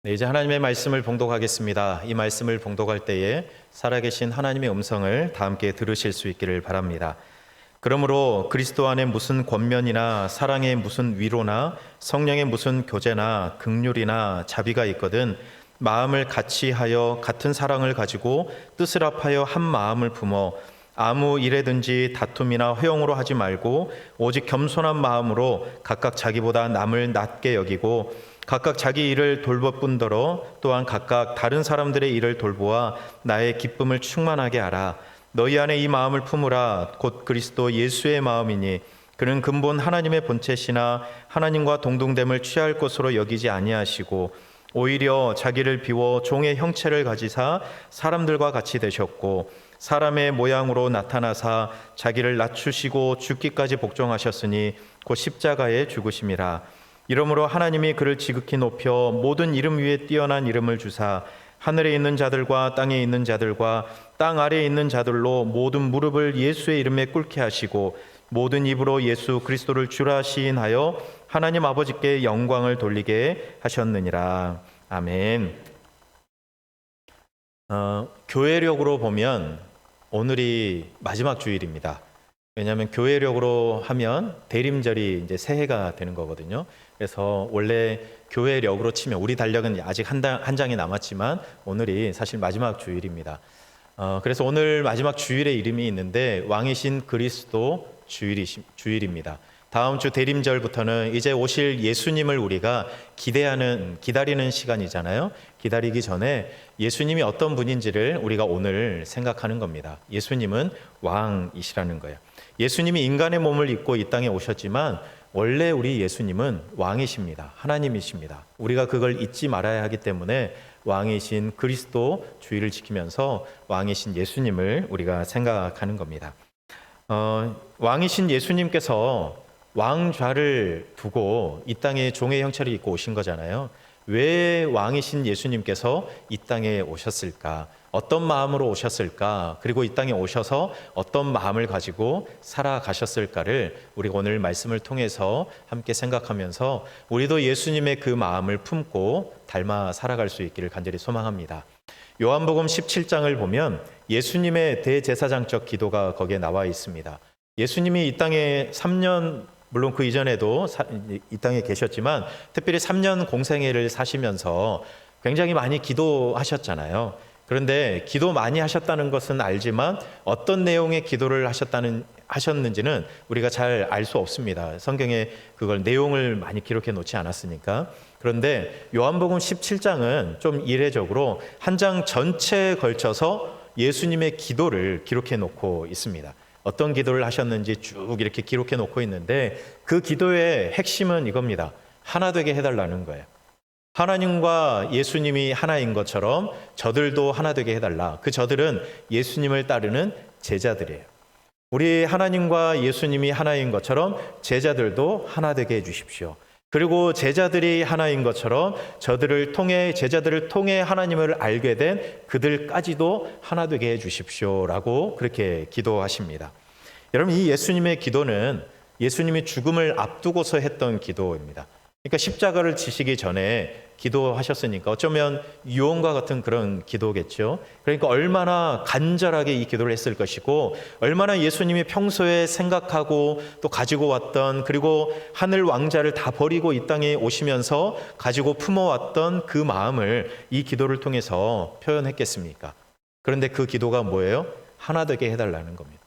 네, 이제 하나님의 말씀을 봉독하겠습니다. 이 말씀을 봉독할 때에 살아계신 하나님의 음성을 다 함께 들으실 수 있기를 바랍니다. 그러므로 그리스도 안에 무슨 권면이나 사랑의 무슨 위로나 성령의 무슨 교제나 긍휼이나 자비가 있거든 마음을 같이 하여 같은 사랑을 가지고 뜻을 합하여 한 마음을 품어 아무 일에든지 다툼이나 회용으로 하지 말고 오직 겸손한 마음으로 각각 자기보다 남을 낮게 여기고 각각 자기 일을 돌볼 뿐더러 또한 각각 다른 사람들의 일을 돌보아 나의 기쁨을 충만하게 하라. 너희 안에 이 마음을 품으라. 곧 그리스도 예수의 마음이니 그는 근본 하나님의 본체시나 하나님과 동등됨을 취할 것으로 여기지 아니하시고 오히려 자기를 비워 종의 형체를 가지사 사람들과 같이 되셨고 사람의 모양으로 나타나사 자기를 낮추시고 죽기까지 복종하셨으니 곧 십자가에 죽으심이라. 이러므로 하나님이 그를 지극히 높여 모든 이름 위에 뛰어난 이름을 주사 하늘에 있는 자들과 땅에 있는 자들과 땅 아래에 있는 자들로 모든 무릎을 예수의 이름에 꿇게 하시고 모든 입으로 예수 그리스도를 주라 시인하여 하나님 아버지께 영광을 돌리게 하셨느니라. 아멘. 교회력으로 보면 오늘이 마지막 주일입니다. 왜냐하면 교회력으로 하면 대림절이 이제 새해가 되는 거거든요. 그래서 원래 교회력으로 치면 우리 달력은 아직 한 장이 남았지만 오늘이 사실 마지막 주일입니다. 그래서 오늘 마지막 주일의 이름이 있는데 왕이신 그리스도 주일입니다. 다음 주 대림절부터는 이제 오실 예수님을 우리가 기다리는 시간이잖아요. 기다리기 전에 예수님이 어떤 분인지를 우리가 오늘 생각하는 겁니다. 예수님은 왕이시라는 거예요. 예수님이 인간의 몸을 입고 이 땅에 오셨지만 원래 우리 예수님은 왕이십니다. 하나님이십니다. 우리가 그걸 잊지 말아야 하기 때문에 왕이신 그리스도 주의를 지키면서 왕이신 예수님을 우리가 생각하는 겁니다. 왕이신 예수님께서 왕좌를 두고 이 땅에 종의 형체를 입고 오신 거잖아요. 왜 왕이신 예수님께서 이 땅에 오셨을까? 어떤 마음으로 오셨을까? 그리고 이 땅에 오셔서 어떤 마음을 가지고 살아가셨을까를 우리가 오늘 말씀을 통해서 함께 생각하면서 우리도 예수님의 그 마음을 품고 닮아 살아갈 수 있기를 간절히 소망합니다. 요한복음 17장을 보면 예수님의 대제사장적 기도가 거기에 나와 있습니다. 예수님이 이 땅에 3년, 물론 그 이전에도 이 땅에 계셨지만 특별히 3년 공생애를 사시면서 굉장히 많이 기도하셨잖아요. 그런데 기도 많이 하셨다는 것은 알지만 어떤 내용의 기도를 하셨는지는 우리가 잘 알 수 없습니다. 성경에 그걸 내용을 많이 기록해 놓지 않았으니까. 그런데 요한복음 17장은 좀 이례적으로 한 장 전체에 걸쳐서 예수님의 기도를 기록해 놓고 있습니다. 어떤 기도를 하셨는지 쭉 이렇게 기록해 놓고 있는데 그 기도의 핵심은 이겁니다. 하나 되게 해달라는 거예요. 하나님과 예수님이 하나인 것처럼 저들도 하나 되게 해달라. 그 저들은 예수님을 따르는 제자들이에요. 우리 하나님과 예수님이 하나인 것처럼 제자들도 하나 되게 해주십시오. 그리고 제자들이 하나인 것처럼 제자들을 통해 하나님을 알게 된 그들까지도 하나 되게 해주십시오라고 그렇게 기도하십니다. 여러분, 이 예수님의 기도는 예수님이 죽음을 앞두고서 했던 기도입니다. 그러니까 십자가를 지시기 전에 기도하셨으니까 어쩌면 유언과 같은 그런 기도겠죠. 그러니까 얼마나 간절하게 이 기도를 했을 것이고 얼마나 예수님이 평소에 생각하고 또 가지고 왔던 그리고 하늘 왕자를 다 버리고 이 땅에 오시면서 가지고 품어왔던 그 마음을 이 기도를 통해서 표현했겠습니까? 그런데 그 기도가 뭐예요? 하나 되게 해달라는 겁니다.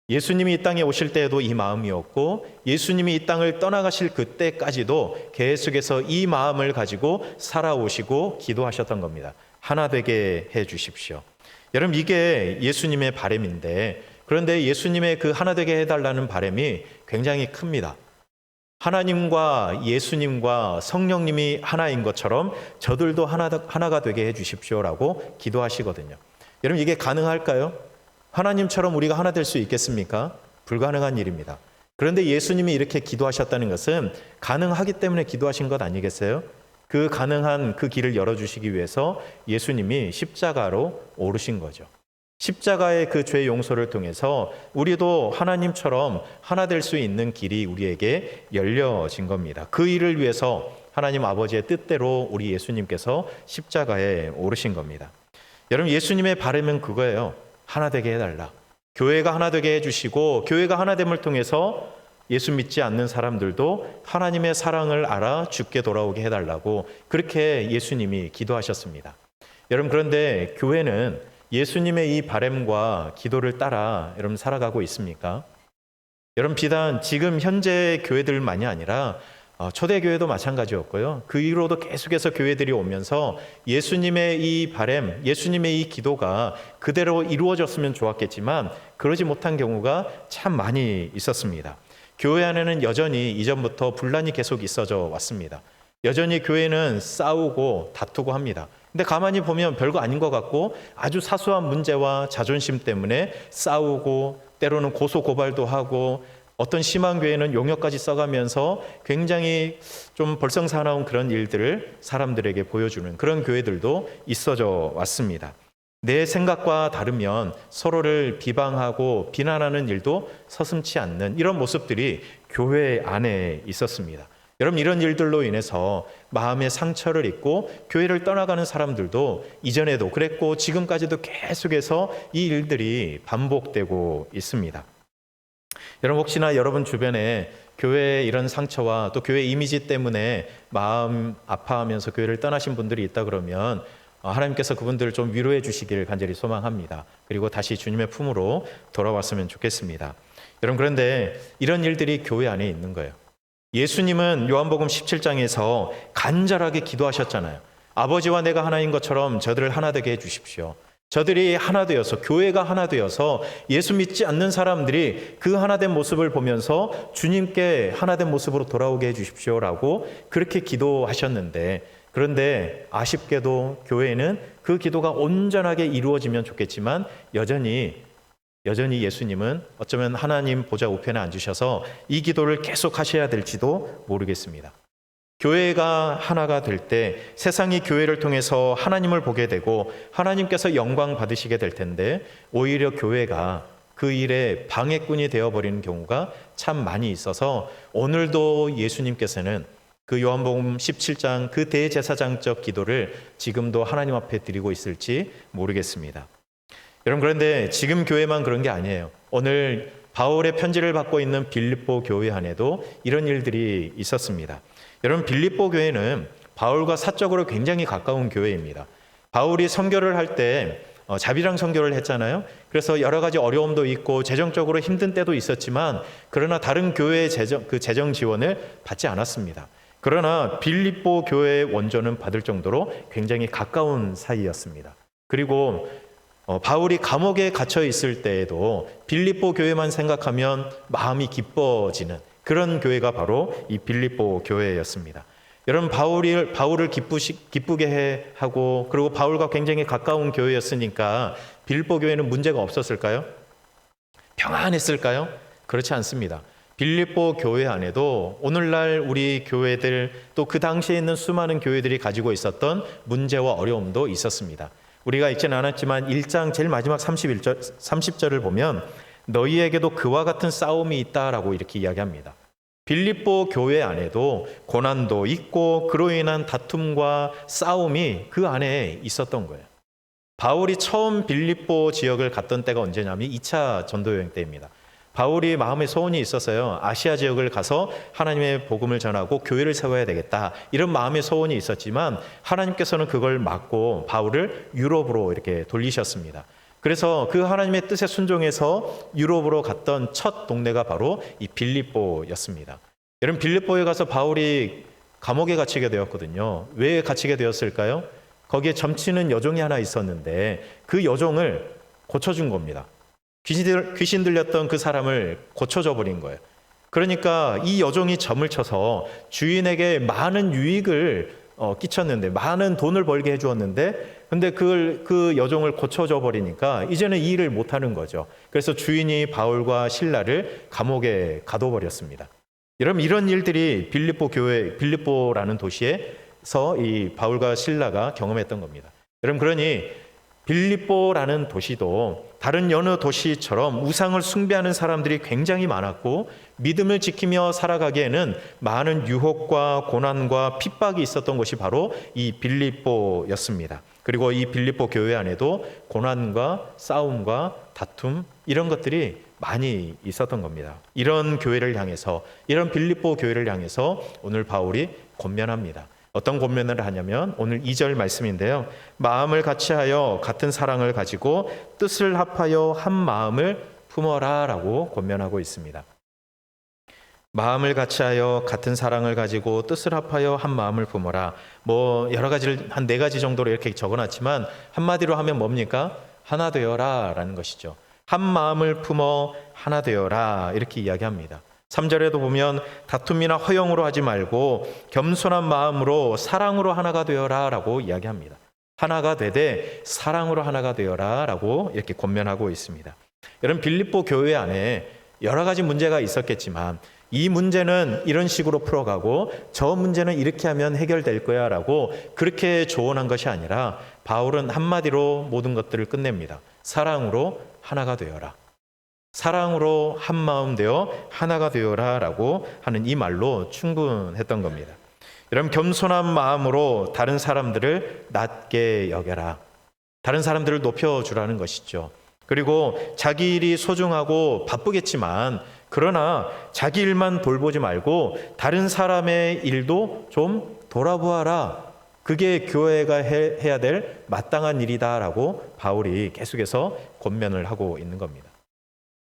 예수님이 이 땅에 오실 때에도 이 마음이었고 예수님이 이 땅을 떠나가실 그때까지도 계속해서 이 마음을 가지고 살아오시고 기도하셨던 겁니다. 하나 되게 해 주십시오. 여러분, 이게 예수님의 바람인데 그런데 예수님의 그 하나 되게 해달라는 바람이 굉장히 큽니다. 하나님과 예수님과 성령님이 하나인 것처럼 저들도 하나가 되게 해 주십시오라고 기도하시거든요. 여러분, 이게 가능할까요? 하나님처럼 우리가 하나 될 수 있겠습니까? 불가능한 일입니다. 그런데 예수님이 이렇게 기도하셨다는 것은 가능하기 때문에 기도하신 것 아니겠어요? 그 가능한 그 길을 열어주시기 위해서 예수님이 십자가로 오르신 거죠. 십자가의 그 죄 용서를 통해서 우리도 하나님처럼 하나 될 수 있는 길이 우리에게 열려진 겁니다. 그 일을 위해서 하나님 아버지의 뜻대로 우리 예수님께서 십자가에 오르신 겁니다. 여러분, 예수님의 바람은 그거예요. 하나 되게 해달라. 교회가 하나 되게 해주시고, 교회가 하나됨을 통해서 예수 믿지 않는 사람들도 하나님의 사랑을 알아 주께 돌아오게 해달라고 그렇게 예수님이 기도하셨습니다. 여러분, 그런데 교회는 예수님의 이 바람과 기도를 따라 여러분 살아가고 있습니까? 여러분, 비단 지금 현재 교회들만이 아니라 초대교회도 마찬가지였고요. 그 이후로도 계속해서 교회들이 오면서 예수님의 이 바람, 예수님의 이 기도가 그대로 이루어졌으면 좋았겠지만 그러지 못한 경우가 참 많이 있었습니다. 교회 안에는 여전히 이전부터 분란이 계속 있어져 왔습니다. 여전히 교회는 싸우고 다투고 합니다. 근데 가만히 보면 별거 아닌 것 같고 아주 사소한 문제와 자존심 때문에 싸우고 때로는 고소 고발도 하고 어떤 심한 교회는 용역까지 써가면서 굉장히 좀 벌성사나운 그런 일들을 사람들에게 보여주는 그런 교회들도 있어져 왔습니다. 내 생각과 다르면 서로를 비방하고 비난하는 일도 서슴지 않는 이런 모습들이 교회 안에 있었습니다. 여러분, 이런 일들로 인해서 마음의 상처를 입고 교회를 떠나가는 사람들도 이전에도 그랬고 지금까지도 계속해서 이 일들이 반복되고 있습니다. 여러분, 혹시나 여러분 주변에 교회의 이런 상처와 또 교회 이미지 때문에 마음 아파하면서 교회를 떠나신 분들이 있다 그러면 하나님께서 그분들을 좀 위로해 주시기를 간절히 소망합니다. 그리고 다시 주님의 품으로 돌아왔으면 좋겠습니다. 여러분, 그런데 이런 일들이 교회 안에 있는 거예요. 예수님은 요한복음 17장에서 간절하게 기도하셨잖아요. 아버지와 내가 하나인 것처럼 저들을 하나 되게 해 주십시오. 저들이 하나 되어서, 교회가 하나 되어서 예수 믿지 않는 사람들이 그 하나된 모습을 보면서 주님께 하나된 모습으로 돌아오게 해 주십시오라고 그렇게 기도하셨는데, 그런데 아쉽게도 교회는 그 기도가 온전하게 이루어지면 좋겠지만 여전히 예수님은 어쩌면 하나님 보좌 우편에 앉으셔서 이 기도를 계속 하셔야 될지도 모르겠습니다. 교회가 하나가 될 때 세상이 교회를 통해서 하나님을 보게 되고 하나님께서 영광 받으시게 될 텐데 오히려 교회가 그 일에 방해꾼이 되어버리는 경우가 참 많이 있어서 오늘도 예수님께서는 그 요한복음 17장 그 대제사장적 기도를 지금도 하나님 앞에 드리고 있을지 모르겠습니다. 여러분, 그런데 지금 교회만 그런 게 아니에요. 오늘 바울의 편지를 받고 있는 빌립보 교회 안에도 이런 일들이 있었습니다. 여러분, 빌립보 교회는 바울과 사적으로 굉장히 가까운 교회입니다. 바울이 선교를 할 때 자비랑 선교를 했잖아요. 그래서 여러 가지 어려움도 있고 재정적으로 힘든 때도 있었지만 그러나 다른 교회의 재정 지원을 받지 않았습니다. 그러나 빌립보 교회의 원조는 받을 정도로 굉장히 가까운 사이였습니다. 그리고 바울이 감옥에 갇혀 있을 때에도 빌립보 교회만 생각하면 마음이 기뻐지는 그런 교회가 바로 이 빌립보 교회였습니다. 여러분, 바울을 기쁘게 하고 그리고 바울과 굉장히 가까운 교회였으니까 빌립보 교회는 문제가 없었을까요? 평안했을까요? 그렇지 않습니다. 빌립보 교회 안에도 오늘날 우리 교회들 또 그 당시에 있는 수많은 교회들이 가지고 있었던 문제와 어려움도 있었습니다. 우리가 읽지는 않았지만 1장 제일 마지막 30절을 보면 너희에게도 그와 같은 싸움이 있다라고 이렇게 이야기합니다. 빌립보 교회 안에도 고난도 있고 그로 인한 다툼과 싸움이 그 안에 있었던 거예요. 바울이 처음 빌립보 지역을 갔던 때가 언제냐면 2차 전도여행 때입니다. 바울이 마음에 소원이 있었어요. 아시아 지역을 가서 하나님의 복음을 전하고 교회를 세워야 되겠다. 이런 마음의 소원이 있었지만 하나님께서는 그걸 막고 바울을 유럽으로 이렇게 돌리셨습니다. 그래서 그 하나님의 뜻에 순종해서 유럽으로 갔던 첫 동네가 바로 이 빌립보였습니다. 여러분, 빌립보에 가서 바울이 감옥에 갇히게 되었거든요. 왜 갇히게 되었을까요? 거기에 점치는 여종이 하나 있었는데 그 여종을 고쳐준 겁니다. 귀신 들렸던 그 사람을 고쳐줘 버린 거예요. 그러니까 이 여종이 점을 쳐서 주인에게 많은 유익을 끼쳤는데, 많은 돈을 벌게 해주었는데, 근데 그 여종을 고쳐줘 버리니까 이제는 이 일을 못하는 거죠. 그래서 주인이 바울과 실라를 감옥에 가둬버렸습니다. 여러분, 이런 일들이 빌립보라는 도시에서 이 바울과 실라가 경험했던 겁니다. 여러분, 그러니 빌립보라는 도시도 다른 여느 도시처럼 우상을 숭배하는 사람들이 굉장히 많았고 믿음을 지키며 살아가기에는 많은 유혹과 고난과 핍박이 있었던 것이 바로 이 빌립보였습니다. 그리고 이 빌립보 교회 안에도 고난과 싸움과 다툼 이런 것들이 많이 있었던 겁니다. 이런 교회를 향해서, 이런 빌립보 교회를 향해서 오늘 바울이 권면합니다. 어떤 권면을 하냐면 오늘 2절 말씀인데요. 마음을 같이하여 같은 사랑을 가지고 뜻을 합하여 한 마음을 품어라 라고 권면하고 있습니다. 마음을 같이하여 같은 사랑을 가지고 뜻을 합하여 한 마음을 품어라. 여러 가지를 한 4가지 정도로 이렇게 적어놨지만 한마디로 하면 뭡니까? 하나 되어라 라는 것이죠. 한 마음을 품어 하나 되어라 이렇게 이야기합니다. 3절에도 보면 다툼이나 허영으로 하지 말고 겸손한 마음으로 사랑으로 하나가 되어라 라고 이야기합니다. 하나가 되되 사랑으로 하나가 되어라 라고 이렇게 권면하고 있습니다. 여러분 빌립보 교회 안에 여러 가지 문제가 있었겠지만 이 문제는 이런 식으로 풀어가고 저 문제는 이렇게 하면 해결될 거야 라고 그렇게 조언한 것이 아니라 바울은 한마디로 모든 것들을 끝냅니다. 사랑으로 하나가 되어라. 사랑으로 한 마음 되어 하나가 되어라 라고 하는 이 말로 충분했던 겁니다. 여러분 겸손한 마음으로 다른 사람들을 낮게 여겨라. 다른 사람들을 높여주라는 것이죠. 그리고 자기 일이 소중하고 바쁘겠지만 그러나 자기 일만 돌보지 말고 다른 사람의 일도 좀 돌아보아라. 그게 교회가 해야 될 마땅한 일이다라고 바울이 계속해서 권면을 하고 있는 겁니다.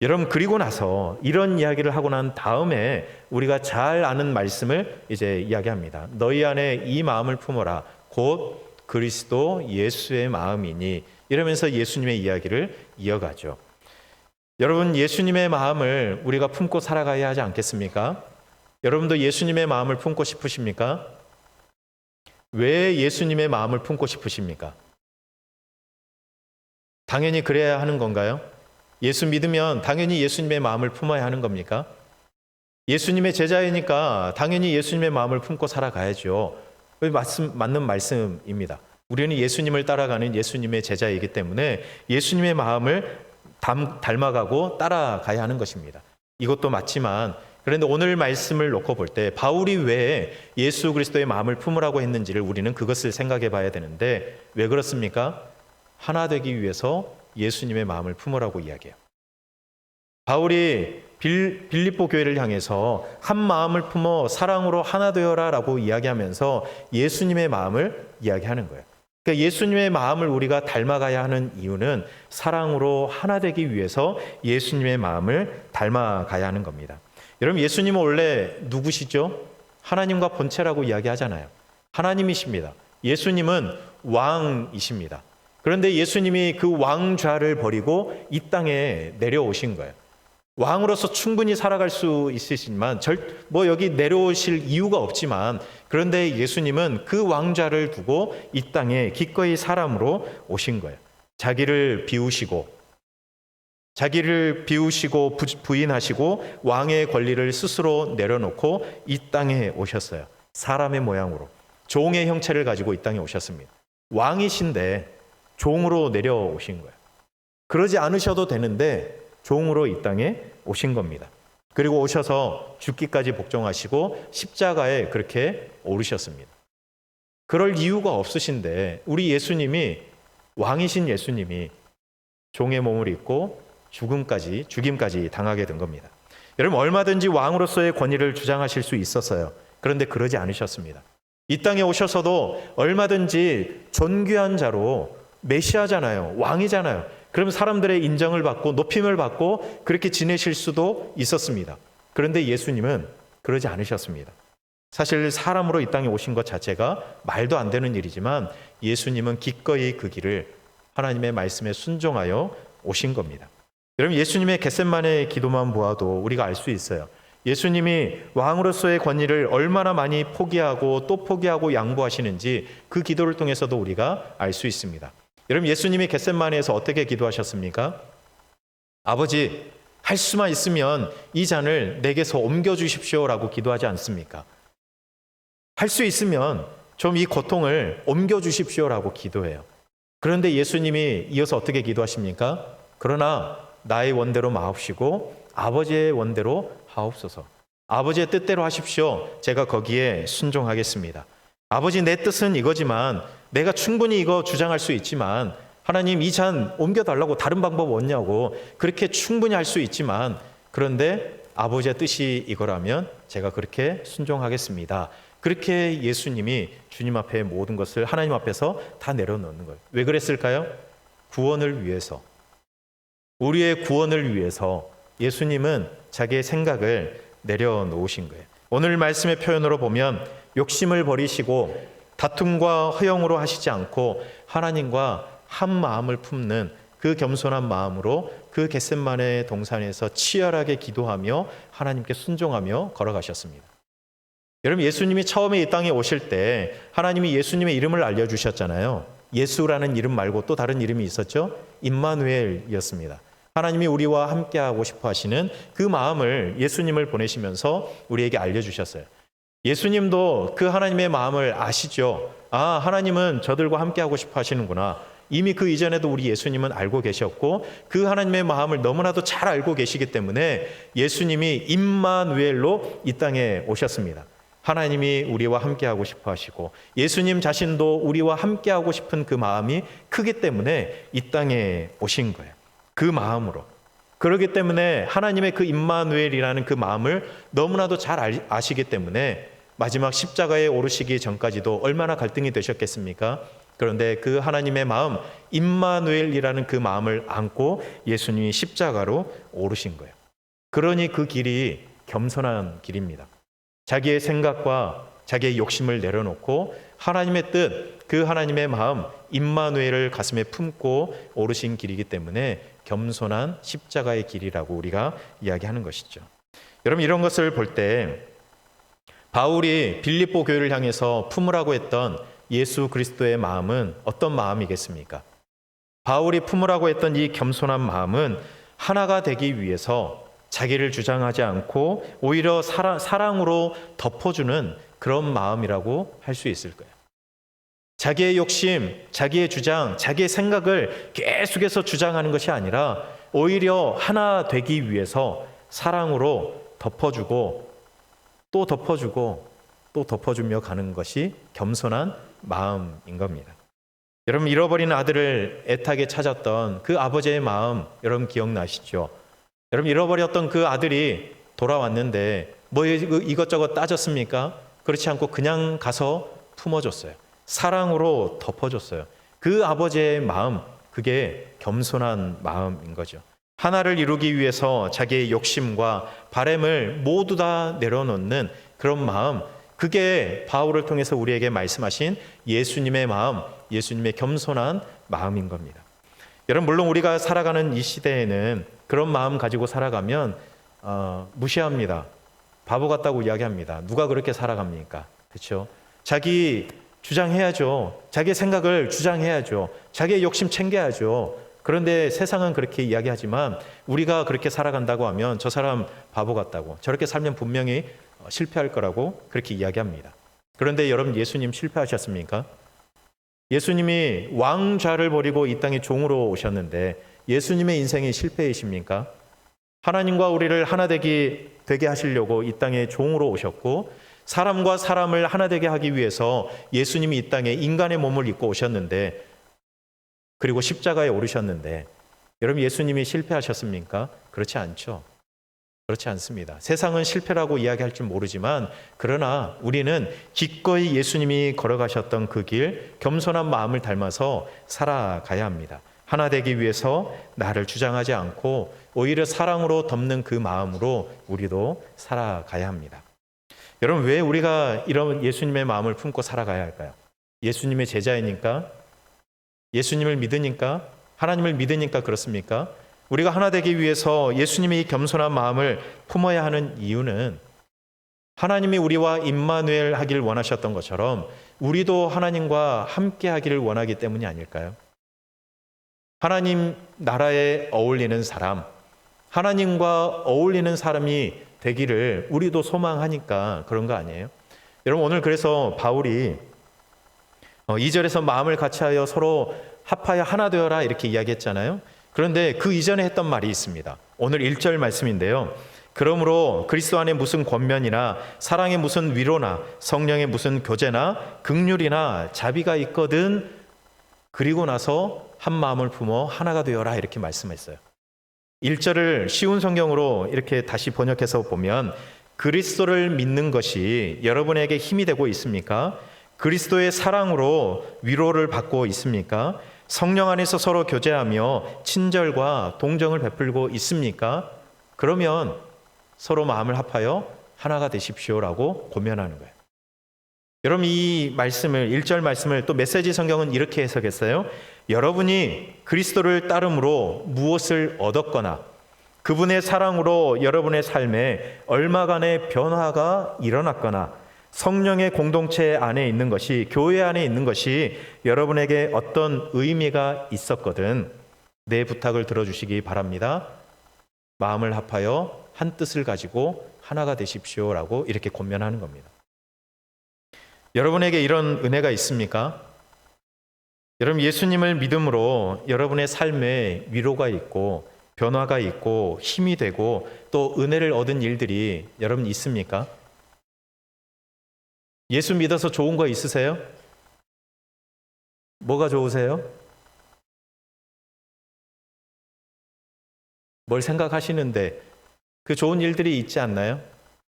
여러분 그리고 나서 이런 이야기를 하고 난 다음에 우리가 잘 아는 말씀을 이제 이야기합니다. 너희 안에 이 마음을 품어라. 곧 그리스도 예수의 마음이니 이러면서 예수님의 이야기를 이어가죠. 여러분 예수님의 마음을 우리가 품고 살아가야 하지 않겠습니까? 여러분도 예수님의 마음을 품고 싶으십니까? 왜 예수님의 마음을 품고 싶으십니까? 당연히 그래야 하는 건가요? 예수 믿으면 당연히 예수님의 마음을 품어야 하는 겁니까? 예수님의 제자이니까 당연히 예수님의 마음을 품고 살아가야죠. 맞는 말씀입니다. 우리는 예수님을 따라가는 예수님의 제자이기 때문에 예수님의 마음을 닮아가고 따라가야 하는 것입니다. 이것도 맞지만 그런데 오늘 말씀을 놓고 볼 때 바울이 왜 예수 그리스도의 마음을 품으라고 했는지를 우리는 그것을 생각해 봐야 되는데 왜 그렇습니까? 하나 되기 위해서 예수님의 마음을 품으라고 이야기해요. 바울이 빌립보 교회를 향해서 한 마음을 품어 사랑으로 하나 되어라 라고 이야기하면서 예수님의 마음을 이야기하는 거예요. 그러니까 예수님의 마음을 우리가 닮아가야 하는 이유는 사랑으로 하나 되기 위해서 예수님의 마음을 닮아가야 하는 겁니다. 여러분 예수님은 원래 누구시죠? 하나님과 본체라고 이야기하잖아요. 하나님이십니다. 예수님은 왕이십니다. 그런데 예수님이 그 왕좌를 버리고 이 땅에 내려오신 거예요. 왕으로서 충분히 살아갈 수 있으시지만 여기 내려오실 이유가 없지만 그런데 예수님은 그 왕좌를 두고 이 땅에 기꺼이 사람으로 오신 거예요. 자기를 비우시고 부인하시고 왕의 권리를 스스로 내려놓고 이 땅에 오셨어요. 사람의 모양으로 종의 형체를 가지고 이 땅에 오셨습니다. 왕이신데 종으로 내려오신 거예요. 그러지 않으셔도 되는데 종으로 이 땅에 오신 겁니다. 그리고 오셔서 죽기까지 복종하시고 십자가에 그렇게 오르셨습니다. 그럴 이유가 없으신데 우리 예수님이 왕이신 예수님이 종의 몸을 입고 죽임까지 당하게 된 겁니다. 여러분 얼마든지 왕으로서의 권위를 주장하실 수 있었어요. 그런데 그러지 않으셨습니다. 이 땅에 오셔서도 얼마든지 존귀한 자로 메시아잖아요. 왕이잖아요. 그럼 사람들의 인정을 받고 높임을 받고 그렇게 지내실 수도 있었습니다. 그런데 예수님은 그러지 않으셨습니다. 사실 사람으로 이 땅에 오신 것 자체가 말도 안 되는 일이지만 예수님은 기꺼이 그 길을 하나님의 말씀에 순종하여 오신 겁니다. 여러분 예수님의 겟세마네 기도만 보아도 우리가 알 수 있어요. 예수님이 왕으로서의 권위를 얼마나 많이 포기하고 또 포기하고 양보하시는지 그 기도를 통해서도 우리가 알 수 있습니다. 여러분 예수님이 겟세마네에서 어떻게 기도하셨습니까? 아버지 할 수만 있으면 이 잔을 내게서 옮겨주십시오라고 기도하지 않습니까? 할 수 있으면 좀 이 고통을 옮겨주십시오라고 기도해요. 그런데 예수님이 이어서 어떻게 기도하십니까? 그러나 나의 원대로 마옵시고 아버지의 원대로 하옵소서. 아버지의 뜻대로 하십시오. 제가 거기에 순종하겠습니다. 아버지, 내 뜻은 이거지만 내가 충분히 이거 주장할 수 있지만 하나님, 이 잔 옮겨달라고 다른 방법 없냐고 그렇게 충분히 할 수 있지만, 그런데 아버지의 뜻이 이거라면 제가 그렇게 순종하겠습니다. 그렇게 예수님이 주님 앞에 모든 것을 하나님 앞에서 다 내려놓는 거예요. 왜 그랬을까요? 구원을 위해서, 우리의 구원을 위해서 예수님은 자기의 생각을 내려놓으신 거예요. 오늘 말씀의 표현으로 보면 욕심을 버리시고 다툼과 허영으로 하시지 않고 하나님과 한 마음을 품는 그 겸손한 마음으로 그 겟세마네 동산에서 치열하게 기도하며 하나님께 순종하며 걸어가셨습니다. 여러분, 예수님이 처음에 이 땅에 오실 때 하나님이 예수님의 이름을 알려주셨잖아요. 예수라는 이름 말고 또 다른 이름이 있었죠. 임마누엘이었습니다. 하나님이 우리와 함께하고 싶어 하시는 그 마음을 예수님을 보내시면서 우리에게 알려주셨어요. 예수님도 그 하나님의 마음을 아시죠. 아, 하나님은 저들과 함께하고 싶어 하시는구나. 이미 그 이전에도 우리 예수님은 알고 계셨고 그 하나님의 마음을 너무나도 잘 알고 계시기 때문에 예수님이 임마누엘로 이 땅에 오셨습니다. 하나님이 우리와 함께하고 싶어 하시고 예수님 자신도 우리와 함께하고 싶은 그 마음이 크기 때문에 이 땅에 오신 거예요. 그 마음으로. 그렇기 때문에 하나님의 그 임마누엘이라는 그 마음을 너무나도 잘 아시기 때문에 마지막 십자가에 오르시기 전까지도 얼마나 갈등이 되셨겠습니까? 그런데 그 하나님의 마음, 임마누엘이라는 그 마음을 안고 예수님이 십자가로 오르신 거예요. 그러니 그 길이 겸손한 길입니다. 자기의 생각과 자기의 욕심을 내려놓고 하나님의 뜻, 그 하나님의 마음, 임마누엘을 가슴에 품고 오르신 길이기 때문에 겸손한 십자가의 길이라고 우리가 이야기하는 것이죠. 여러분, 이런 것을 볼 때 바울이 빌립보 교회를 향해서 품으라고 했던 예수 그리스도의 마음은 어떤 마음이겠습니까? 바울이 품으라고 했던 이 겸손한 마음은 하나가 되기 위해서 자기를 주장하지 않고 오히려 사랑으로 덮어주는 그런 마음이라고 할 수 있을 거예요. 자기의 욕심, 자기의 주장, 자기의 생각을 계속해서 주장하는 것이 아니라 오히려 하나 되기 위해서 사랑으로 덮어주고 또 덮어주고 또 덮어주며 가는 것이 겸손한 마음인 겁니다. 여러분, 잃어버린 아들을 애타게 찾았던 그 아버지의 마음 여러분 기억나시죠? 여러분, 잃어버렸던 그 아들이 돌아왔는데 뭐 이것저것 따졌습니까? 그렇지 않고 그냥 가서 품어줬어요. 사랑으로 덮어줬어요. 그 아버지의 마음, 그게 겸손한 마음인 거죠. 하나를 이루기 위해서 자기의 욕심과 바램을 모두 다 내려놓는 그런 마음, 그게 바울을 통해서 우리에게 말씀하신 예수님의 마음, 예수님의 겸손한 마음인 겁니다. 여러분, 물론 우리가 살아가는 이 시대에는 그런 마음 가지고 살아가면 무시합니다. 바보 같다고 이야기합니다. 누가 그렇게 살아갑니까? 그렇죠? 자기 주장해야죠. 자기의 생각을 주장해야죠. 자기의 욕심 챙겨야죠. 그런데 세상은 그렇게 이야기하지만 우리가 그렇게 살아간다고 하면 저 사람 바보 같다고, 저렇게 살면 분명히 실패할 거라고 그렇게 이야기합니다. 그런데 여러분, 예수님 실패하셨습니까? 예수님이 왕좌를 버리고 이 땅에 종으로 오셨는데 예수님의 인생이 실패이십니까? 하나님과 우리를 하나 되게 하시려고 이 땅에 종으로 오셨고 사람과 사람을 하나 되게 하기 위해서 예수님이 이 땅에 인간의 몸을 입고 오셨는데, 그리고 십자가에 오르셨는데 여러분, 예수님이 실패하셨습니까? 그렇지 않죠. 그렇지 않습니다. 세상은 실패라고 이야기할 줄 모르지만 그러나 우리는 기꺼이 예수님이 걸어가셨던 그 길, 겸손한 마음을 닮아서 살아가야 합니다. 하나 되기 위해서 나를 주장하지 않고 오히려 사랑으로 덮는 그 마음으로 우리도 살아가야 합니다. 여러분, 왜 우리가 이런 예수님의 마음을 품고 살아가야 할까요? 예수님의 제자이니까? 예수님을 믿으니까? 하나님을 믿으니까 그렇습니까? 우리가 하나 되기 위해서 예수님의 이 겸손한 마음을 품어야 하는 이유는 하나님이 우리와 임마누엘 하기를 원하셨던 것처럼 우리도 하나님과 함께 하기를 원하기 때문이 아닐까요? 하나님 나라에 어울리는 사람, 하나님과 어울리는 사람이 되기를 우리도 소망하니까 그런 거 아니에요? 여러분, 오늘 그래서 바울이 2절에서 마음을 같이하여 서로 합하여 하나 되어라 이렇게 이야기했잖아요. 그런데 그 이전에 했던 말이 있습니다. 오늘 1절 말씀인데요. 그러므로 그리스도 안에 무슨 권면이나 사랑에 무슨 위로나 성령의 무슨 교제나 긍휼이나 자비가 있거든 그리고 나서 한 마음을 품어 하나가 되어라 이렇게 말씀했어요. 1절을 쉬운 성경으로 이렇게 다시 번역해서 보면 그리스도를 믿는 것이 여러분에게 힘이 되고 있습니까? 그리스도의 사랑으로 위로를 받고 있습니까? 성령 안에서 서로 교제하며 친절과 동정을 베풀고 있습니까? 그러면 서로 마음을 합하여 하나가 되십시오라고 권면하는 거예요. 여러분 이 말씀을 1절 말씀을 또 메시지 성경은 이렇게 해석했어요. 여러분이 그리스도를 따름으로 무엇을 얻었거나 그분의 사랑으로 여러분의 삶에 얼마간의 변화가 일어났거나 성령의 공동체 안에 있는 것이 교회 안에 있는 것이 여러분에게 어떤 의미가 있었거든 내 부탁을 들어주시기 바랍니다. 마음을 합하여 한 뜻을 가지고 하나가 되십시오라고 이렇게 권면하는 겁니다. 여러분에게 이런 은혜가 있습니까? 여러분 예수님을 믿음으로 여러분의 삶에 위로가 있고 변화가 있고 힘이 되고 또 은혜를 얻은 일들이 여러분 있습니까? 예수 믿어서 좋은 거 있으세요? 뭐가 좋으세요? 뭘 생각하시는데 그 좋은 일들이 있지 않나요?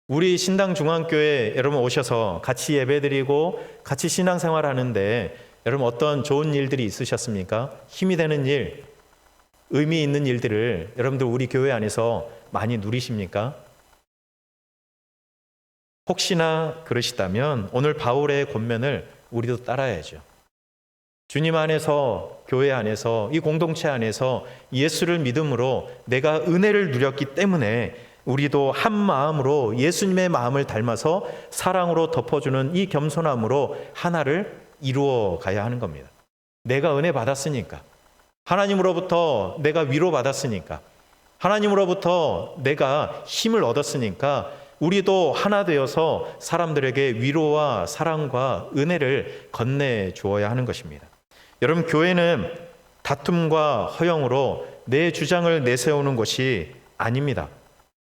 우리 신당 중앙교회 여러분 오셔서 같이 예배드리고 같이 신앙생활 하는데 여러분 어떤 좋은 일들이 있으셨습니까? 힘이 되는 일, 의미 있는 일들을 여러분들 우리 교회 안에서 많이 누리십니까? 혹시나 그러시다면 오늘 바울의 권면을 우리도 따라야죠. 주님 안에서 교회 안에서 이 공동체 안에서 예수를 믿음으로 내가 은혜를 누렸기 때문에 우리도 한 마음으로 예수님의 마음을 닮아서 사랑으로 덮어주는 이 겸손함으로 하나를 이루어 가야 하는 겁니다. 내가 은혜 받았으니까 하나님으로부터 내가 위로 받았으니까 하나님으로부터 내가 힘을 얻었으니까 우리도 하나 되어서 사람들에게 위로와 사랑과 은혜를 건네주어야 하는 것입니다. 여러분 교회는 다툼과 허영으로 내 주장을 내세우는 것이 아닙니다.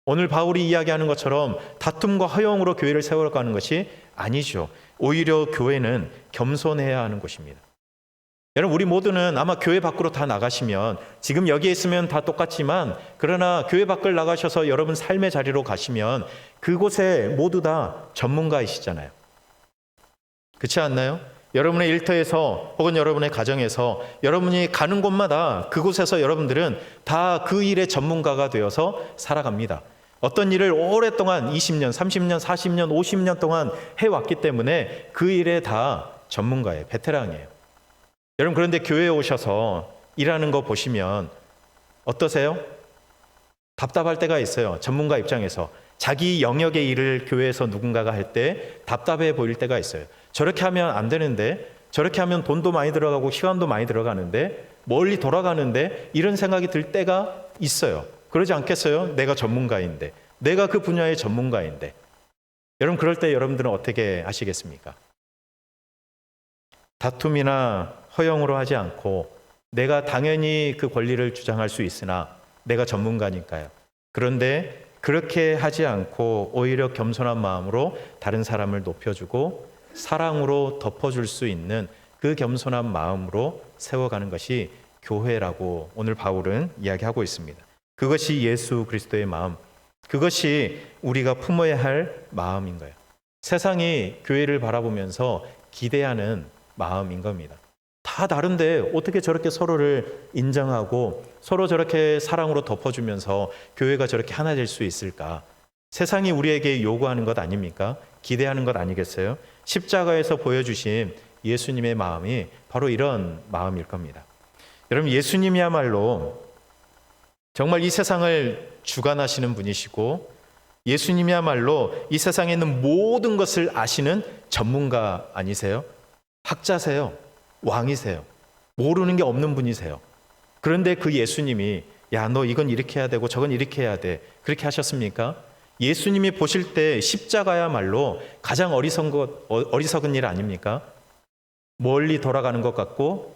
오늘 바울이 이야기하는 것처럼 다툼과 허영으로 교회를 세워가는 것이 아니죠. 오히려 교회는 겸손해야 하는 곳입니다. 여러분 우리 모두는 아마 교회 밖으로 다 나가시면 지금 여기에 있으면 다 똑같지만 그러나 교회 밖을 나가셔서 여러분 삶의 자리로 가시면 그곳에 모두 다 전문가이시잖아요. 그렇지 않나요? 여러분의 일터에서 혹은 여러분의 가정에서 여러분이 가는 곳마다 그곳에서 여러분들은 다 그 일의 전문가가 되어서 살아갑니다. 어떤 일을 오랫동안 20년, 30년, 40년, 50년 동안 해왔기 때문에 그 일에 다 전문가예요. 베테랑이에요. 여러분 그런데 교회에 오셔서 일하는 거 보시면 어떠세요? 답답할 때가 있어요. 전문가 입장에서. 자기 영역의 일을 교회에서 누군가가 할 때 답답해 보일 때가 있어요. 저렇게 하면 안 되는데 저렇게 하면 돈도 많이 들어가고 시간도 많이 들어가는데 멀리 돌아가는데 이런 생각이 들 때가 있어요. 그러지 않겠어요? 내가 전문가인데 내가 그 분야의 전문가인데 여러분 그럴 때 여러분들은 어떻게 하시겠습니까? 다툼이나 허영으로 하지 않고 내가 당연히 그 권리를 주장할 수 있으나 내가 전문가니까요. 그런데 그렇게 하지 않고 오히려 겸손한 마음으로 다른 사람을 높여주고 사랑으로 덮어줄 수 있는 그 겸손한 마음으로 세워가는 것이 교회라고 오늘 바울은 이야기하고 있습니다. 그것이 예수 그리스도의 마음, 그것이 우리가 품어야 할 마음인 거예요. 세상이 교회를 바라보면서 기대하는 마음인 겁니다. 다 다른데 어떻게 저렇게 서로를 인정하고 서로 저렇게 사랑으로 덮어주면서 교회가 저렇게 하나 될 수 있을까? 세상이 우리에게 요구하는 것 아닙니까? 기대하는 것 아니겠어요? 십자가에서 보여주신 예수님의 마음이 바로 이런 마음일 겁니다. 여러분 예수님이야말로 정말 이 세상을 주관하시는 분이시고 예수님이야말로 이 세상에 있는 모든 것을 아시는 전문가 아니세요? 학자세요. 왕이세요. 모르는 게 없는 분이세요. 그런데 그 예수님이 야, 너 이건 이렇게 해야 되고 저건 이렇게 해야 돼. 그렇게 하셨습니까? 예수님이 보실 때 십자가야말로 가장 어리석은 일 아닙니까? 멀리 돌아가는 것 같고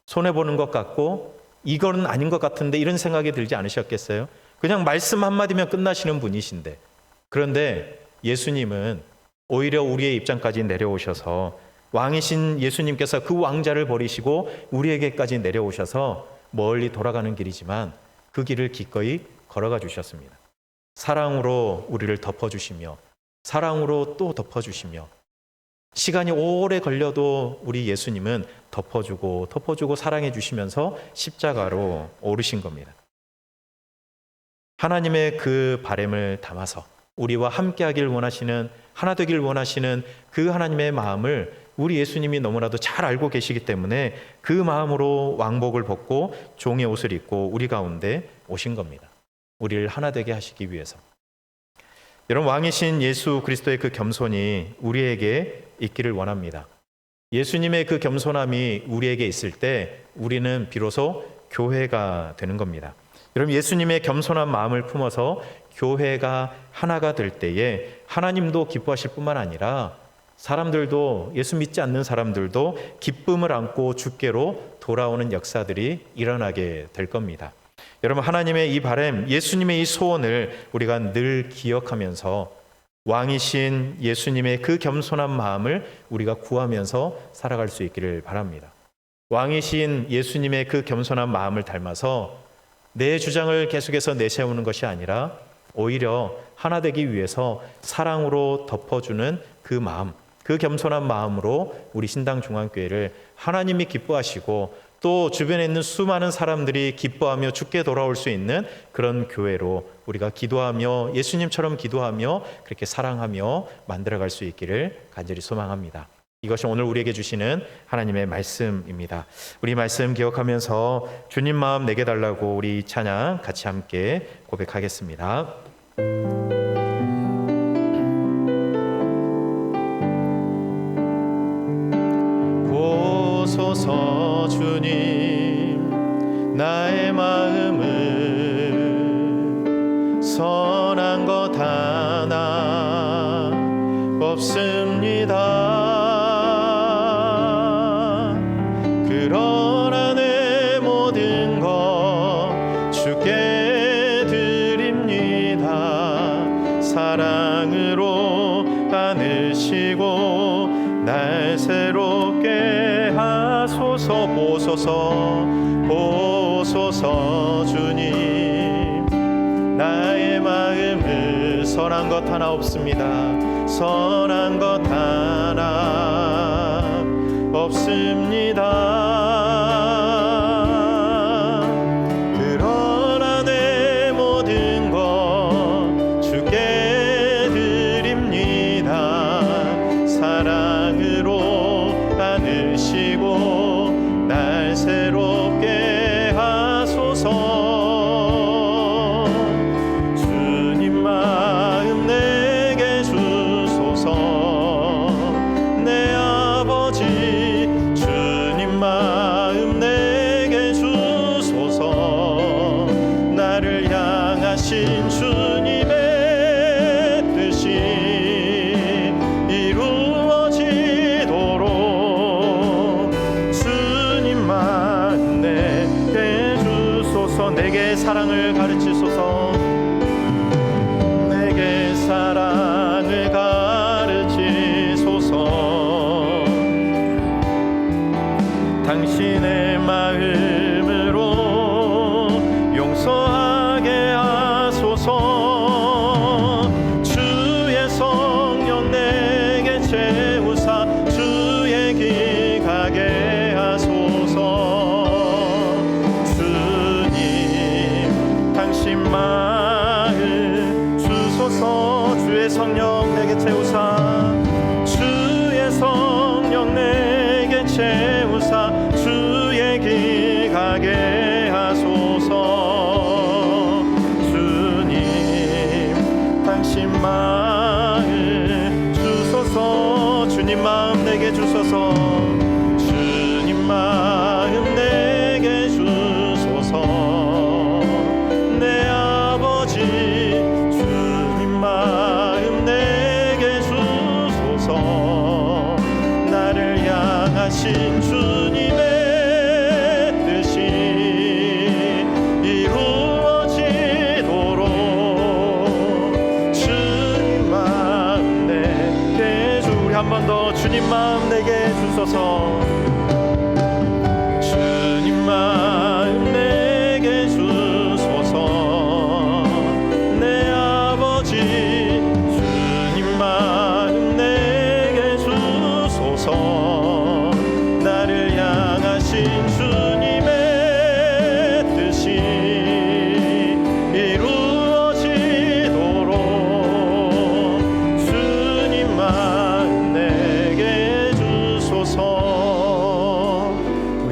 손해보는 것 같고 이거는 아닌 것 같은데 이런 생각이 들지 않으셨겠어요? 그냥 말씀 한마디면 끝나시는 분이신데, 그런데 예수님은 오히려 우리의 입장까지 내려오셔서 왕이신 예수님께서 그 왕자를 버리시고 우리에게까지 내려오셔서 멀리 돌아가는 길이지만 그 길을 기꺼이 걸어가 주셨습니다. 사랑으로 우리를 덮어주시며 사랑으로 또 덮어주시며 시간이 오래 걸려도 우리 예수님은 덮어주고 사랑해 주시면서 십자가로 오르신 겁니다. 하나님의 그 바람을 담아서 우리와 함께하길 원하시는, 하나 되길 원하시는 그 하나님의 마음을 우리 예수님이 너무나도 잘 알고 계시기 때문에 그 마음으로 왕복을 벗고 종의 옷을 입고 우리 가운데 오신 겁니다. 우리를 하나 되게 하시기 위해서. 여러분, 왕이신 예수 그리스도의 그 겸손이 우리에게 있기를 원합니다. 예수님의 그 겸손함이 우리에게 있을 때 우리는 비로소 교회가 되는 겁니다. 여러분, 예수님의 겸손한 마음을 품어서 교회가 하나가 될 때에 하나님도 기뻐하실 뿐만 아니라 사람들도, 예수 믿지 않는 사람들도 기쁨을 안고 주께로 돌아오는 역사들이 일어나게 될 겁니다. 여러분, 하나님의 이 바람, 예수님의 이 소원을 우리가 늘 기억하면서 왕이신 예수님의 그 겸손한 마음을 우리가 구하면서 살아갈 수 있기를 바랍니다. 왕이신 예수님의 그 겸손한 마음을 닮아서 내 주장을 계속해서 내세우는 것이 아니라 오히려 하나 되기 위해서 사랑으로 덮어주는 그 마음, 그 겸손한 마음으로 우리 신당중앙교회를 하나님이 기뻐하시고 또 주변에 있는 수많은 사람들이 기뻐하며 주께 돌아올 수 있는 그런 교회로 우리가 기도하며 예수님처럼 기도하며 그렇게 사랑하며 만들어갈 수 있기를 간절히 소망합니다. 이것이 오늘 우리에게 주시는 하나님의 말씀입니다. 우리 말씀 기억하면서 주님 마음 내게 달라고 우리 찬양 같이 함께 고백하겠습니다. 보소서 주님 나의 마음을 선한 것 하나 없습니다. 그러나 내 모든 것 주께 드립니다. 사랑으로 안으시고 날 새롭게 하소서. 보소서 주님 나의 마음을 선한 것 하나 없습니다. 선한 것 하나 없습니다. 그러나 내 모든 것 주께 드립니다. 사랑으로 안으시고 날 새롭게 하소서. 주님 마음 내게 주소서. 내 아버지 주님 마음 내게 주소서. 나를 향하신 주님의 뜻이 이루어지도록 주님 마음 내게 주소서. 내게 사랑을 가르치소서. 내게 사랑을 가르치소서. 당신의 마음으로 용서하게 하소서. 주의 성령 내게 채우사 주의 길 가게 하소서. 주님 당신 마음 주소서. 주의 성령 내게 채우사 주의 성령 내게 채우사 주의 길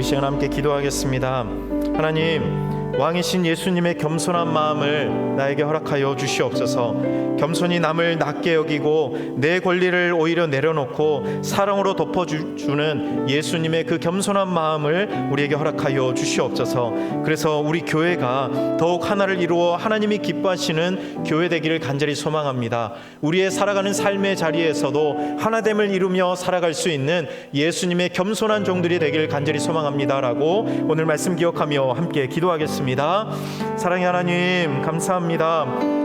시간 함께 기도하겠습니다. 하나님, 왕이신 예수님의 겸손한 마음을 나에게 허락하여 주시옵소서. 겸손히 남을 낮게 여기고 내 권리를 오히려 내려놓고 사랑으로 덮어주는 예수님의 그 겸손한 마음을 우리에게 허락하여 주시옵소서. 그래서 우리 교회가 더욱 하나를 이루어 하나님이 기뻐하시는 교회 되기를 간절히 소망합니다. 우리의 살아가는 삶의 자리에서도 하나됨을 이루며 살아갈 수 있는 예수님의 겸손한 종들이 되기를 간절히 소망합니다라고 오늘 말씀 기억하며 함께 기도하겠습니다. 사랑의 하나님, 감사합니다.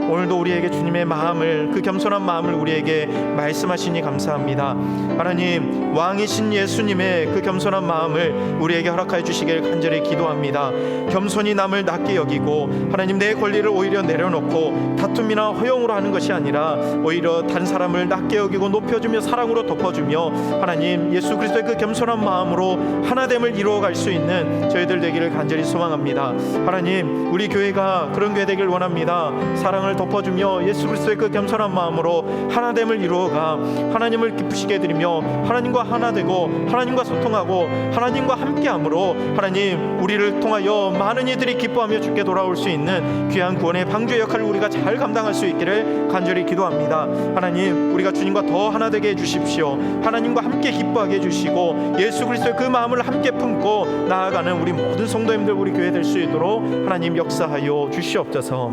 오늘도 우리에게 주님의 마음을, 그 겸손한 마음을 우리에게 말씀하시니 감사합니다. 하나님, 왕이신 예수님의 그 겸손한 마음을 우리에게 허락하여 주시길 간절히 기도합니다. 겸손히 남을 낮게 여기고 하나님, 내 권리를 오히려 내려놓고 다툼이나 허용으로 하는 것이 아니라 오히려 다른 사람을 낮게 여기고 높여주며 사랑으로 덮어주며 하나님, 예수 그리스도의 그 겸손한 마음으로 하나됨을 이루어갈 수 있는 저희들 되기를 간절히 소망합니다. 하나님, 우리 교회가 그런 교회 되길 원합니다. 사랑을 덮어주며 예수 그리스도의 그 겸손한 마음으로 하나됨을 이루어가 하나님을 기쁘시게 해드리며 하나님과 하나 되고 하나님과 소통하고 하나님과 함께함으로 하나님, 우리를 통하여 많은 이들이 기뻐하며 주께 돌아올 수 있는 귀한 구원의 방주의 역할을 우리가 잘 감당할 수 있기를 간절히 기도합니다. 하나님, 우리가 주님과 더 하나 되게 해주십시오. 하나님과 함께 기뻐하게 해주시고 예수 그리스도의 그 마음을 함께 품고 나아가는 우리 모든 성도님들, 우리 교회 될 수 있도록 하나님 역사하여 주시옵소서.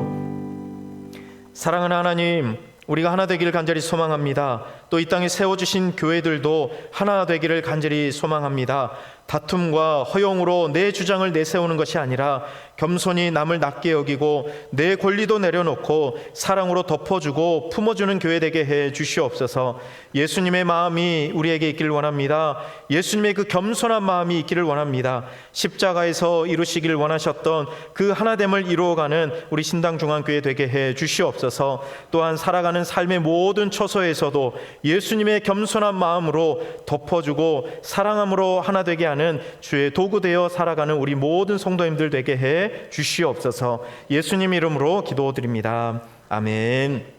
사랑하는 하나님, 우리가 하나 되기를 간절히 소망합니다. 또 이 땅에 세워주신 교회들도 하나 되기를 간절히 소망합니다. 다툼과 허용으로 내 주장을 내세우는 것이 아니라 겸손히 남을 낮게 여기고 내 권리도 내려놓고 사랑으로 덮어주고 품어주는 교회 되게 해 주시옵소서. 예수님의 마음이 우리에게 있기를 원합니다. 예수님의 그 겸손한 마음이 있기를 원합니다. 십자가에서 이루시기를 원하셨던 그 하나됨을 이루어가는 우리 신당중앙교회 되게 해 주시옵소서. 또한 살아가는 삶의 모든 처소에서도 예수님의 겸손한 마음으로 덮어주고 사랑함으로 하나 되게 하는 주의 도구 되어 살아가는 우리 모든 성도님들 되게 해 주시옵소서. 예수님 이름으로 기도드립니다. 아멘.